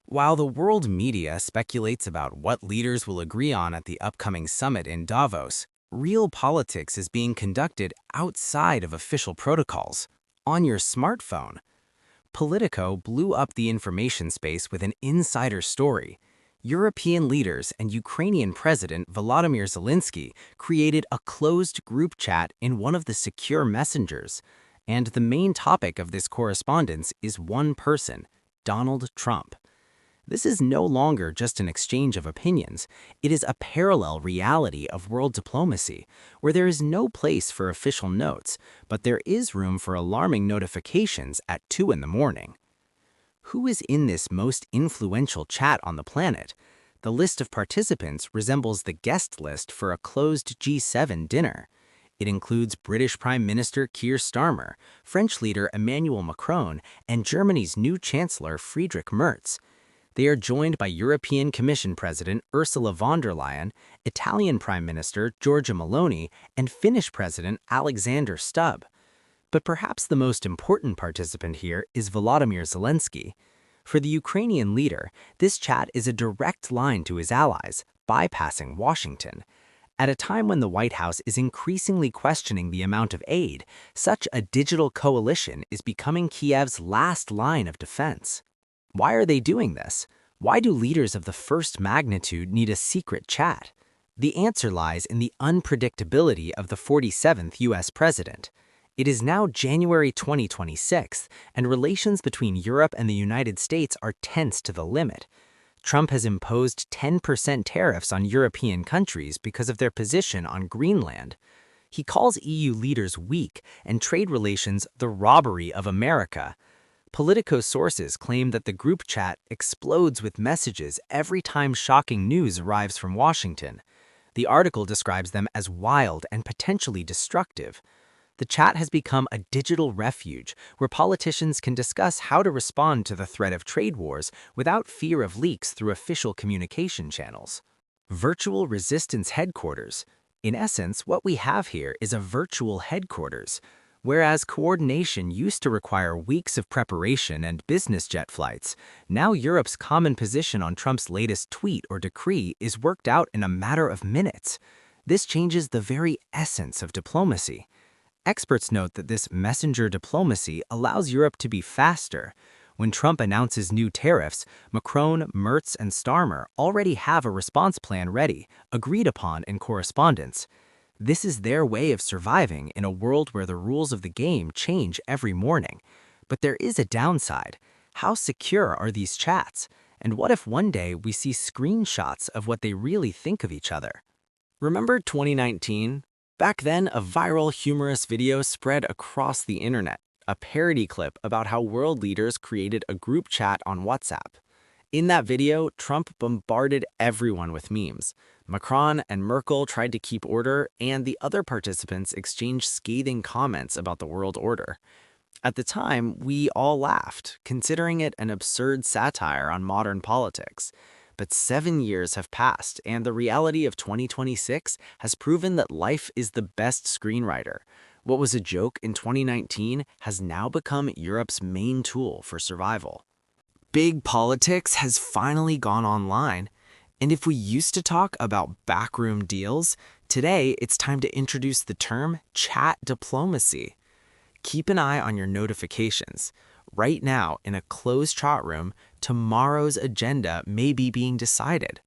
While the world media speculates about what leaders will agree on at the upcoming summit in Davos, real politics is being conducted outside of official protocols, on your smartphone. Politico blew up the information space with an insider story. European leaders and Ukrainian President Volodymyr Zelensky created a closed group chat in one of the secure messengers. And the main topic of this correspondence is one person, Donald Trump. This is no longer just an exchange of opinions. It is a parallel reality of world diplomacy, where there is no place for official notes, but there is room for alarming notifications at 2 in the morning. Who is in this most influential chat on the planet? The list of participants resembles the guest list for a closed G7 dinner. It includes British Prime Minister Keir Starmer, French leader Emmanuel Macron, and Germany's new Chancellor Friedrich Merz. They are joined by European Commission President Ursula von der Leyen, Italian Prime Minister Giorgia Meloni, and Finnish President Alexander Stubb. But perhaps the most important participant here is Volodymyr Zelensky. For the Ukrainian leader, this chat is a direct line to his allies, bypassing Washington. At a time when the White House is increasingly questioning the amount of aid, such a digital coalition is becoming Kiev's last line of defense. Why are they doing this? Why do leaders of the first magnitude need a secret chat? The answer lies in the unpredictability of the 47th U.S. president. It is now January 2026, and relations between Europe and the United States are tense to the limit. Trump has imposed 10% tariffs on European countries because of their position on Greenland. He calls EU leaders weak and trade relations the robbery of America. Politico sources claim that the group chat explodes with messages every time shocking news arrives from Washington. The article describes them as wild and potentially destructive. The chat has become a digital refuge where politicians can discuss how to respond to the threat of trade wars without fear of leaks through official communication channels. Virtual resistance headquarters. In essence, what we have here is a virtual headquarters. Whereas coordination used to require weeks of preparation and business jet flights, now Europe's common position on Trump's latest tweet or decree is worked out in a matter of minutes. This changes the very essence of diplomacy. Experts note that this messenger diplomacy allows Europe to be faster. When Trump announces new tariffs, Macron, Merz, and Starmer already have a response plan ready, agreed upon in correspondence. This is their way of surviving in a world where the rules of the game change every morning. But there is a downside. How secure are these chats? And what if one day we see screenshots of what they really think of each other? Remember 2019? Back then, a viral humorous video spread across the internet, a parody clip about how world leaders created a group chat on WhatsApp. In that video, Trump bombarded everyone with memes. Macron and Merkel tried to keep order, and the other participants exchanged scathing comments about the world order. At the time, we all laughed, considering it an absurd satire on modern politics. But 7 years have passed, and the reality of 2026 has proven that life is the best screenwriter. What was a joke in 2019 has now become Europe's main tool for survival. Big politics has finally gone online. And if we used to talk about backroom deals, today it's time to introduce the term chat diplomacy. Keep an eye on your notifications. Right now, in a closed chat room, tomorrow's agenda may be being decided.